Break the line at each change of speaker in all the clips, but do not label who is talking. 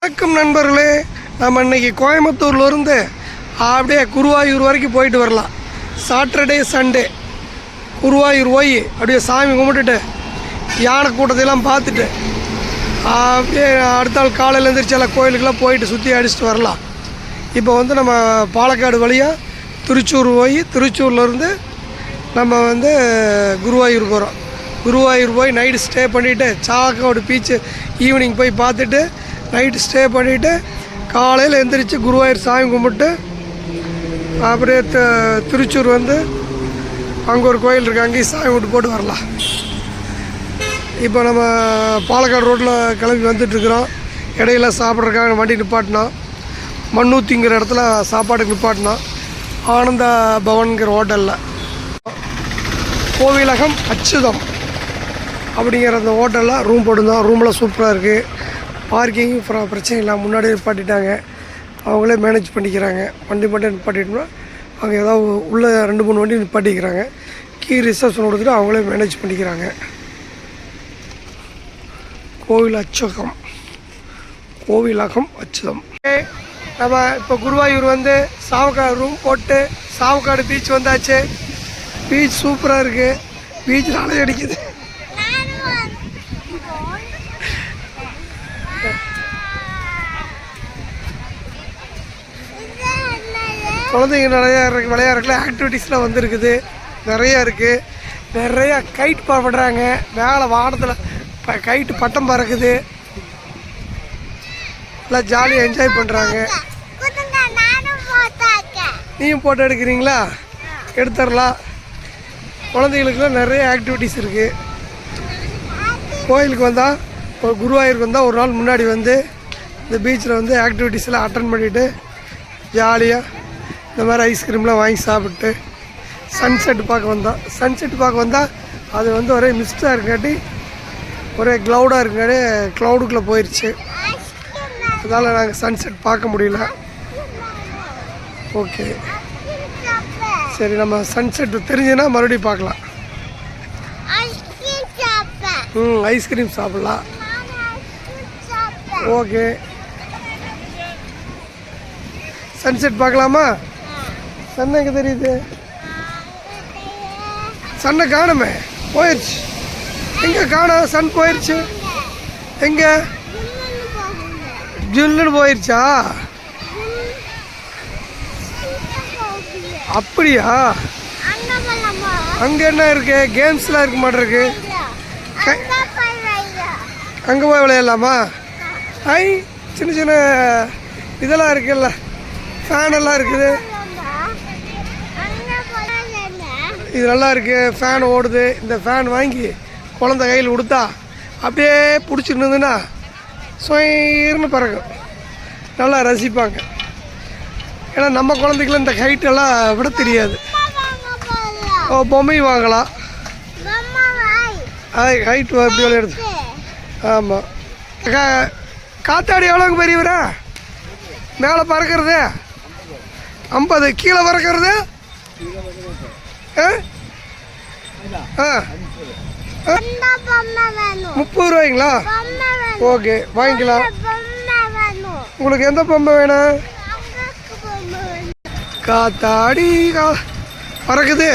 வணக்கம் நண்பர்களே, நம்ம இன்றைக்கி கோயம்புத்தூர்லேருந்து அப்படியே குருவாயூர் வரைக்கும் போயிட்டு வரலாம். சாட்டர்டே சண்டே குருவாயூர் போய் அப்படியே சாமி கும்பிட்டுட்டு யானை கூட்டத்தையெல்லாம் பார்த்துட்டு அப்படியே அடுத்த நாள் காலையில் எழுந்திரிச்சு எல்லாம் கோயிலுக்கெல்லாம் போயிட்டு சுற்றி அடிச்சுட்டு வரலாம். இப்போ நம்ம பாலக்காடு வழியாக திருச்சூர் போய் திருச்சூர்லேருந்து நம்ம குருவாயூர் போகிறோம். குருவாயூர் போய் நைட்டு ஸ்டே பண்ணிவிட்டு சாலக்காடு பீச்சு ஈவினிங் போய் பார்த்துட்டு நைட்டு ஸ்டே பண்ணிவிட்டு காலையில் எழுந்திரிச்சு குருவாயூர் சாமி கும்பிட்டு அப்படியே திருச்சூர் அங்கே ஒரு கோயில் இருக்குது, அங்கேயும் சாமி கும்பிட்டு போட்டு வரலாம். இப்போ நம்ம பாலக்காடு ரோட்டில் கிளம்பி வந்துட்டுருக்குறோம். இடையில சாப்பிட்றதுக்காக வண்டி நிப்பாட்டினோம். மண்ணூத்திங்கிற இடத்துல சாப்பாட்டுக்கு நிப்பாட்டினோம். ஆனந்த பவன்கிற ஹோட்டலில் கோவிலகம் அச்சுதம் அப்படிங்கிற அந்த ஹோட்டலில் ரூம் போட்டிருந்தோம். ரூமில் சூப்பராக இருக்குது. பார்க்கிங் பிரச்சனை இல்லை, முன்னாடியே நிப்பாட்டிட்டாங்க, அவங்களே மேனேஜ் பண்ணிக்கிறாங்க. வண்டி மட்டும் நிப்பாட்டிட்டோம்னா அவங்க ஏதாவது உள்ளே 2-3 வண்டி நிப்பாட்டிக்கிறாங்க. கீ ரிசப்ஷன் கொடுத்துட்டு அவங்களே மேனேஜ் பண்ணிக்கிறாங்க. கோவிலகம் அச்சுதம். நம்ம இப்போ குருவாயூர் சாவக்காடு ரூம் போட்டு சாவக்காடு பீச் வந்தாச்சு. பீச் சூப்பராக இருக்குது. பீச் அலை அடிக்குது. குழந்தைங்க நிறையா விளையாடுறதுல ஆக்டிவிட்டீஸ்லாம் வந்துருக்குது, நிறையா இருக்குது. நிறையா கைட் பண்ணுறாங்க. மேலே வானத்தில் கைட்டு பட்டம் பறக்குது. எல்லாம் ஜாலியாக என்ஜாய் பண்ணுறாங்க. நீயும் போட்டோ எடுக்கிறீங்களா? எடுத்துடலாம். குழந்தைங்களுக்குலாம் நிறைய ஆக்டிவிட்டீஸ் இருக்குது. கோயிலுக்கு வந்தால் இப்போ குருவாயூருக்கு வந்தால் ஒரு நாள் முன்னாடி இந்த பீச்சில் ஆக்டிவிட்டீஸ்லாம் அட்டன் பண்ணிவிட்டு ஜாலியாக இந்த மாதிரி ஐஸ்கிரீம்லாம் வாங்கி சாப்பிட்டு சன்செட் பார்க்க வந்தால் அது ஒரே மிஸ்டாக இருக்காட்டி ஒரே க்ளவுடாக இருக்காட்டி க்ளவுடுக்குள்ளே போயிடுச்சு. அதனால் நாங்கள் சன்செட் பார்க்க முடியல. ஓகே, சரி, நம்ம சன்செட் தெரிஞ்சுன்னா மறுபடியும் பார்க்கலாம். ஐஸ்கிரீம் சாப்பிட்லாம். ஓகே, சன்செட் பார்க்கலாமா? சன் எங்கே தெரியுது? சன்னை காணுமே, போயிடுச்சு. எங்கே காணோம்? சன் போயிடுச்சு. எங்கே? ஜில்லுன்னு போயிடுச்சா? அப்படியா? அங்கே என்ன இருக்கு? கேம்ஸ்லாம் இருக்க மாட்டிருக்கு. அங்கே போய் விளையாடலாமா? ஐ, சின்ன சின்ன இதெல்லாம் இருக்குல்ல, ஃபேன் எல்லாம் இருக்குது. இது நல்லா இருக்குது. ஃபேன் ஓடுது. இந்த ஃபேன் வாங்கி குழந்தை கையில் கொடுத்தா அப்படியே பிடிச்சிருந்ததுன்னா சொயிர்னு பறக்கும். நல்லா ரசிப்பாங்க. ஏன்னா நம்ம குழந்தைக்கெல்லாம் இந்த ஹைட்டெல்லாம் விட தெரியாது. பொம்மை வாங்கலாம். ஹைட் எப்படி விளையாடுது? ஆமாம். காத்தாடி எவ்வளோங்க பெரியவரா? மேலே பறக்கிறது 50, கீழே பறக்கிறது 30 ரூபாய்ங்களா? ஓகே, வாங்கிக்கலாம். உங்களுக்கு எந்த பொம்மை வேணும்? காத்தாடி பறக்குது,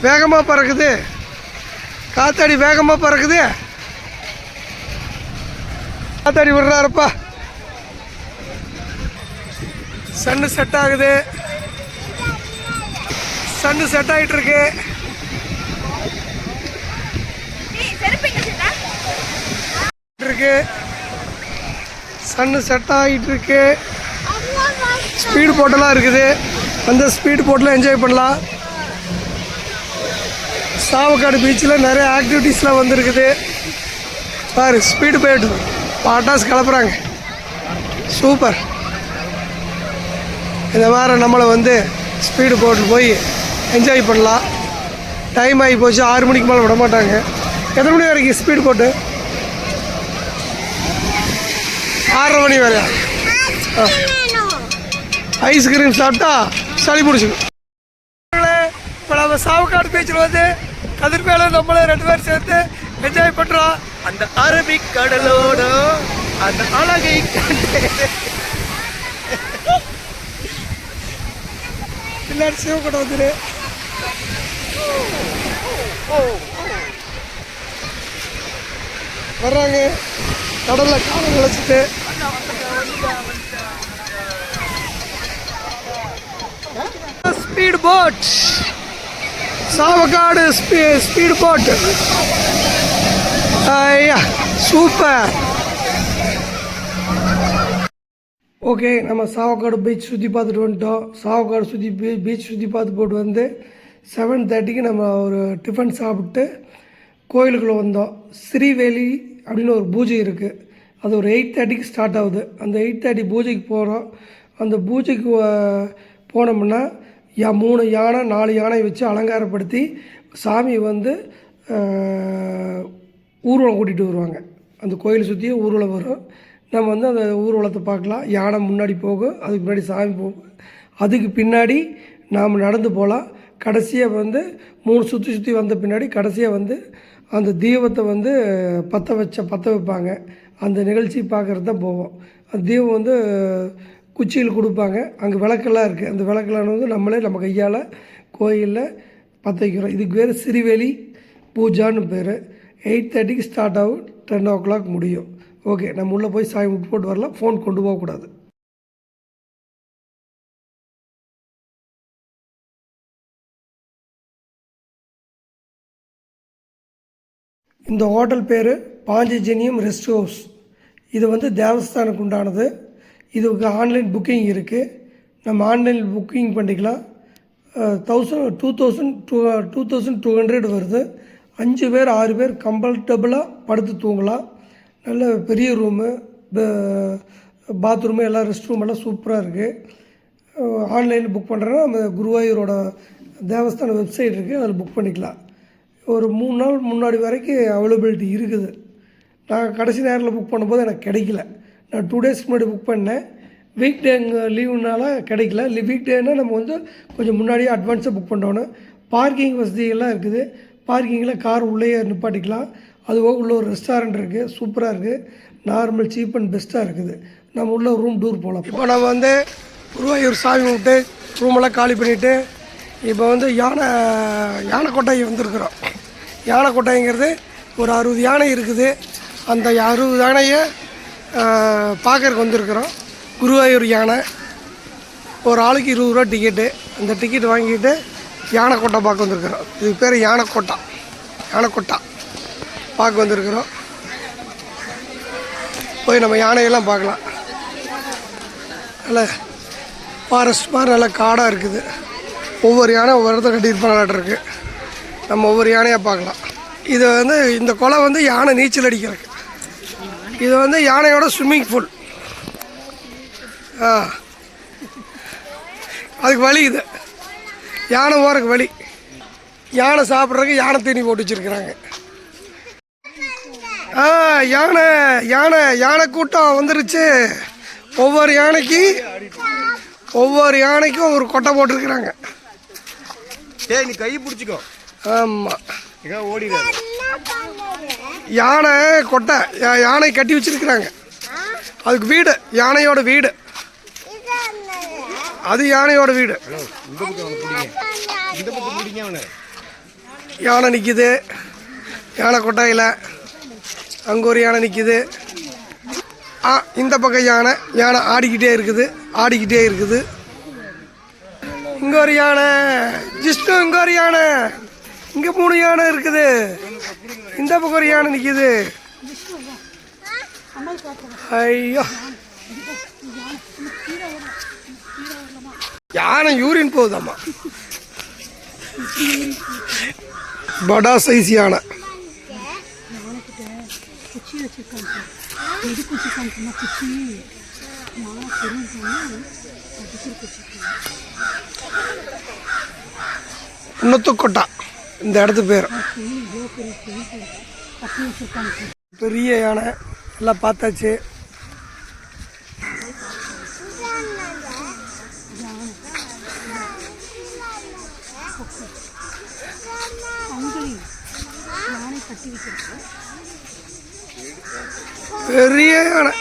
வேகமாக பறக்குது. காத்தாடி வேகமாக பறக்குது. காத்தாடி விடுறாருப்பா. சன்னு செட் ஆகுது. சன்னு செட் ஆகிட்டு இருக்கு. சன்னு செட் ஆகிட்டு இருக்கு. ஸ்பீடு போட்டெல்லாம் இருக்குது. அந்த ஸ்பீடு போட்டில் என்ஜாய் பண்ணலாம். சாவக்காடு பீச்சில் நிறைய ஆக்டிவிட்டீஸ்லாம் வந்துருக்குது. பாரு, ஸ்பீடு போயிட்டு பாட்டாஸ் கிளப்புறாங்க. சூப்பர். இந்த மாதிரி நம்மளை ஸ்பீடு போட்டு போய் என்ஜாய் பண்ணலாம். டைம் ஆகி போச்சு. 6 மணிக்கு மேலே விட மாட்டாங்க. எத்தனை மணி வரைக்கும் ஸ்பீடு போட்டு? 6:30 மணி வரையா? ஐஸ்கிரீம் சாப்பிட்டா சளி பிடிச்சிக்கும். இப்போ நம்ம சாவக்காடு பீச்சில் கதிர்வேலை நம்மளே 2 பேர் சேர்த்து என்ஜாய் பண்ணுறோம். அந்த அரபிக் கடலோட அந்த அழகை பின்னாடி சிவக்கடை வந்துரு. வர்றாங்க கடல்ல காலம் கழிச்சிட்டு. Speed boat, Chavakkad speed boat. ஐயா சூப்பர். ஓகே, நம்ம சாவக்காடு பீச் சுற்றி பார்த்துட்டு வந்துட்டோம். சாவக்காடு பீச் சுற்றி பார்த்து போட்டு வந்து 7:30க்கு நம்ம ஒரு டிஃபன் சாப்பிட்டு கோயிலுக்குள்ளே வந்தோம். ஸ்ரீவேலி அப்படின்னு ஒரு பூஜை இருக்குது. அது ஒரு 8:30க்கு ஸ்டார்ட் ஆகுது. அந்த 8:30 பூஜைக்கு போகிறோம். அந்த பூஜைக்கு போனோம்னா 3 யானை 4 யானை வச்சு அலங்காரப்படுத்தி சாமி வந்து ஊர்வலம் கூட்டிகிட்டு வருவாங்க. அந்த கோயிலை சுற்றியே ஊர்வலம் வரும். நம்ம வந்து அந்த ஊர்வலத்தை பார்க்கலாம். யானை முன்னாடி போகும், அதுக்கு முன்னாடி சாமி போகும், அதுக்கு பின்னாடி நாம் நடந்து போகலாம். கடைசியாக வந்து 3 சுற்றி வந்த பின்னாடி கடைசியாக வந்து அந்த தீபத்தை வந்து பற்ற வைப்பாங்க. அந்த நிகழ்ச்சி பார்க்குறது தான் போவோம். அந்த தீபம் வந்து குச்சியில் கொடுப்பாங்க. அங்கே விளக்கெல்லாம் இருக்குது. அந்த விளக்கெல்லாம் வந்து நம்ம கையால் கோயிலில் பற்ற வைக்கிறோம். இதுக்கு பேர் ஸ்ரீவேலி பூஜான்னு பேர். 8:30க்கு ஸ்டார்ட் ஆகும், 10 o'clock முடியும். ஓகே, நம்ம உள்ளே போய் சாமி விட்டு போட்டு வரலாம். ஃபோன் கொண்டு போகக்கூடாது. இந்த ஹோட்டல் பேர் பாஞ்சஜன்யம் ரெஸ்ட் ஹவுஸ். இது வந்து தேவஸ்தானுக்கு உண்டானது. இதுக்கு ஆன்லைன் புக்கிங் இருக்குது. நம்ம ஆன்லைன் புக்கிங் பண்ணிக்கலாம். 2200 வருது. 5 பேர் 6 பேர் கம்ஃபர்டபுளாக படுத்து தூங்கலாம். நல்ல பெரிய ரூமு, பாத்ரூமு, எல்லாம் ரெஸ்ட் ரூம் எல்லாம் சூப்பராக இருக்குது. ஆன்லைனில் புக் பண்ணுறேன்னா நம்ம குருவாயூரோட தேவஸ்தான வெப்சைட் இருக்குது, அதில் புக் பண்ணிக்கலாம். ஒரு 3 நாள் முன்னாடி வரைக்கும் அவைலபிலிட்டி இருக்குது. நான் கடைசி நேரத்தில் புக் பண்ணும்போது எனக்கு கிடைக்கல. நான் 2 டேஸ்க்கு முன்னாடி புக் பண்ணேன். வீக் டே லீவுனால கிடைக்கல. வீக் டேனால் நம்ம வந்து கொஞ்சம் முன்னாடியே அட்வான்ஸாக புக் பண்ணணும். பார்க்கிங் வசதியெல்லாம் இருக்குது. பார்க்கிங்கில் கார் உள்ளே நிப்பாட்டிக்கலாம். அதுபோக உள்ள ஒரு ரெஸ்டாரண்ட் இருக்குது, சூப்பராக இருக்குது. நார்மல் சீப் அண்ட் பெஸ்ட்டாக இருக்குது. நம்ம உள்ள ரூம் டூர் போகலாம். இப்போ நம்ம வந்து குருவாயூர் சாமி விட்டு ரூமெல்லாம் காலி பண்ணிவிட்டு இப்போ வந்து யானை கொட்டாய் வந்திருக்கிறோம். யானை கொட்டாய்ங்கிறது ஒரு 60 யானை இருக்குது. அந்த 60 யானையை பார்க்கறதுக்கு வந்திருக்கிறோம். குருவாயூர் யானை ஒரு ஆளுக்கு 20 ரூபா டிக்கெட்டு. அந்த டிக்கெட் வாங்கிட்டு யானை கொட்டை பார்க்க வந்திருக்கிறோம். இதுக்கு பேர் யானை கொட்டா பார்க்க வந்திருக்கிறோம். போய் நம்ம யானையெல்லாம் பார்க்கலாம். நல்ல ஃபாரஸ்ட் மாதிரி நல்லா காடாக இருக்குது. ஒவ்வொரு யானை ஒவ்வொரு இடத்துல கட்டியிருப்பாங்க. நம்ம ஒவ்வொரு யானையாக பார்க்கலாம். இது வந்து இந்த குளம் வந்து யானை நீச்சல் அடிக்கிறதுக்கு. இது வந்து யானையோட ஸ்விம்மிங் பூல். அதுக்கு வழி இது. யானை போகிறதுக்கு வழி. யானை சாப்பிட்றதுக்கு யானை தீனி போட்டு வச்சுருக்குறாங்க. யானை கூட்டம் வந்துருச்சு. ஒவ்வொரு யானைக்கும் ஒரு கொட்டை போட்டிருக்கிறாங்க.
நீ கை பிடிச்சிக்கோ.
ஆமாம்,
ஓடிடாது.
யானை கொட்டை யானை கட்டி வச்சிருக்கிறாங்க. அதுக்கு வீடு, யானையோட வீடு. அது யானையோட வீடு. யானை நிற்கிது யானை கொட்டாயில். அங்கே ஒரு யானை நிற்கிது. இந்த பக்கம் யானை ஆடிக்கிட்டே இருக்குது. இங்கே ஒரு யானை ஜிஷ்ணு. இங்கே ஒரு யானை. இங்கே 3 யானை இருக்குது. இந்த பக்கம் ஒரு யானை நிற்கிது. ஐயோ, யானை யூரின் போகுதாம்மா. படா சைஸ் யானை. உன்னத்துக்கொட்டா இந்த இடத்து பேர். பெரிய யானை எல்லாம் பார்த்தாச்சு. பெரிய யானை.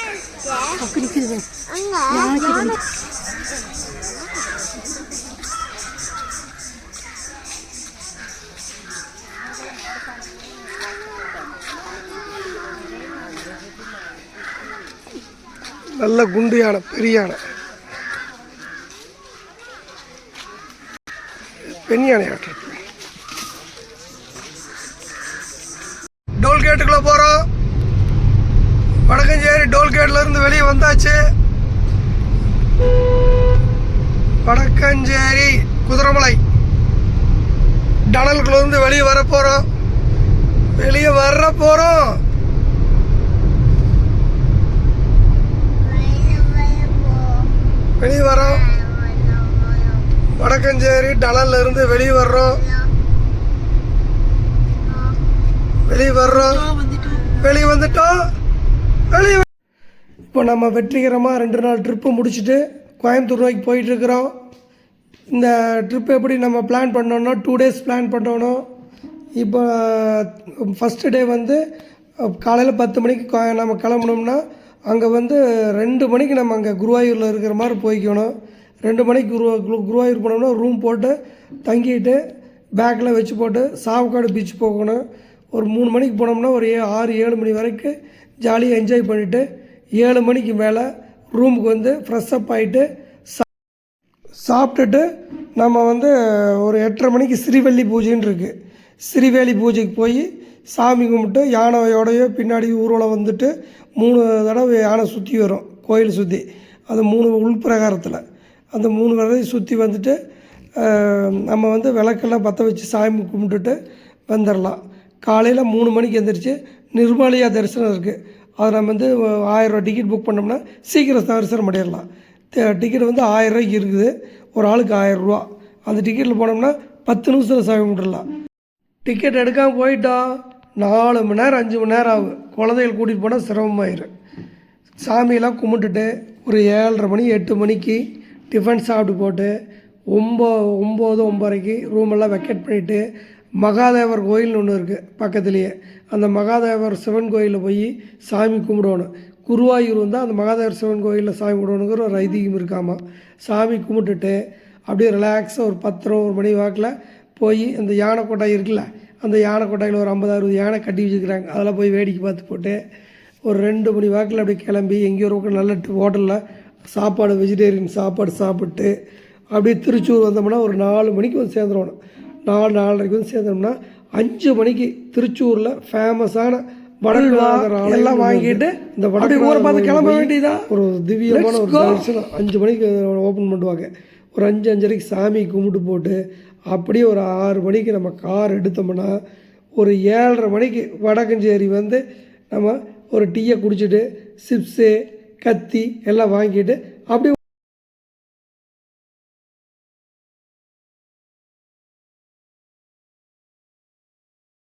நல்ல குண்டு யானை, பெரிய யானை, பெண் யானை ஆட்டம். டோல்கேட்டுக்குள்ள போறோம். வடக்கஞ்சேரி டோல்கேட்ல இருந்து வெளியே வந்தாச்சு. வடக்கஞ்சேரி குதிரைமலை டனலுக்குள்ள இருந்து வெளியே வர போறோம். வெளியே வரோம். வடக்கஞ்சேரி டனல்ல இருந்து வெளியே வர்றோம். வெளியே வந்துட்டோம். இப்போ நம்ம வெற்றிகரமாக 2 நாள் ட்ரிப்பு முடிச்சுட்டு கோயம்புத்தூர் நோக்கி போயிட்டுருக்குறோம். இந்த ட்ரிப் எப்படி நம்ம பிளான் பண்ணோன்னா 2 டேஸ் பிளான் பண்ணணும். இப்போ ஃபஸ்ட்டு டே வந்து காலையில் 10 மணிக்கு நம்ம கிளம்புனோம்னா அங்கே வந்து 2 மணிக்கு நம்ம அங்கே குருவாயூரில் இருக்கிற மாதிரி போய்க்கணும். 2 மணிக்கு குருவாயூர் போனோம்னா ரூம் போட்டு தங்கிட்டு பேக்கில் வச்சு போட்டு சாவக்காடு பீச் போகணும். ஒரு 3 மணிக்கு போனோம்னா ஒரு 6-7 மணி வரைக்கும் ஜாலியாக என்ஜாய் பண்ணிவிட்டு 7 மணிக்கு மேலே ரூமுக்கு வந்து ஃப்ரெஷ்ஷப் ஆகிட்டு சாப்பிட்டுட்டு நம்ம வந்து ஒரு 8:30 மணிக்கு ஸ்ரீவள்ளி பூஜைன்னு இருக்குது. ஸ்ரீவேலி பூஜைக்கு போய் சாமி கும்பிட்டு யானையோடையோ பின்னாடி ஊர்வலம் வந்துட்டு 3 தடவை யானை சுற்றி வரும் கோயில் சுற்றி. அது 3 உள்பிரகாரத்தில் அந்த 3 தடவை சுற்றி வந்துட்டு நம்ம வந்து விளக்கெல்லாம் பற்ற வச்சு சாமி கும்பிட்டுட்டு வந்துடலாம். காலையில் 3 மணிக்கு எழுந்திரிச்சு நிர்மாலியா தரிசனம் இருக்குது. அதை நம்ம வந்து 1000 ரூபா டிக்கெட் புக் பண்ணோம்னா சீக்கிரம் தரிசனம் பண்ணிடலாம். டிக்கெட் வந்து 1000 ரூபாய்க்கு இருக்குது. ஒரு ஆளுக்கு 1000 ரூபா. அந்த டிக்கெட்டில் போனோம்னா 10 நிமிஷத்தில் சாமி கும்பிட்டுடலாம். டிக்கெட் எடுக்காமல் போயிட்டோம் 4 மணி நேரம் 5 மணி நேரம் ஆகும். குழந்தைகள் கூட்டிகிட்டு போனால் சிரமமாயிடும். சாமியெல்லாம் கும்பிட்டுட்டு ஒரு 7:30 மணி 8 மணிக்கு டிஃபன் சாப்பிட்டு போட்டு 9-9:30க்கு ரூமெல்லாம் வெக்கேட் பண்ணிவிட்டு மகாதேவர் கோயில்னு ஒன்று இருக்குது பக்கத்துலேயே. அந்த மகாதேவர் சிவன் கோயிலில் போய் சாமி கும்பிடணும். குருவாயூர் வந்தால் அந்த மகாதேவர் சிவன் கோயிலில் சாமி கும்பிடணுங்கிற ஒரு ஐதீகம் இருக்காமா. சாமி கும்பிட்டுட்டு அப்படியே ரிலாக்ஸாக ஒரு 10-1 மணி வாக்கில் போய் அந்த யானை கொட்டாய் இருக்குல்ல, அந்த யானை கொட்டாயில் ஒரு 50-60 யானை கட்டி வச்சுக்கிறாங்க. அதெல்லாம் போய் வேடிக்கை பார்த்து போட்டு ஒரு 2 மணி வாக்கில் அப்படியே கிளம்பி எங்கேயோ ஒரு நல்ல ஹோட்டலில் சாப்பாடு வெஜிடேரியன் சாப்பாடு சாப்பிட்டு அப்படியே திருச்சூர் வந்தோம்னா ஒரு 4 மணிக்கு வந்து சேர்ந்துடணும். 4-4:30க்கு வந்து சேர்ந்தோம்னா 5 மணிக்கு திருச்சூரில் ஃபேமஸான வடநாதர் எல்லாம் வாங்கிட்டு இந்த வடக்கு ஊரை பார்த்து கிளம்ப வேண்டியதான். ஒரு திவ்யமான ஒரு தரிசனம் 5 மணிக்கு ஓப்பன் பண்ணுவாங்க. ஒரு 5-5:30க்கு சாமி கும்பிட்டு போட்டு அப்படியே ஒரு 6 மணிக்கு நம்ம கார் எடுத்தோம்னா ஒரு 7:30 மணிக்கு வடக்கஞ்சேரி வந்து நம்ம ஒரு டீயை குடிச்சிட்டு சிப்ஸு கத்தி எல்லாம் வாங்கிட்டு அப்படியே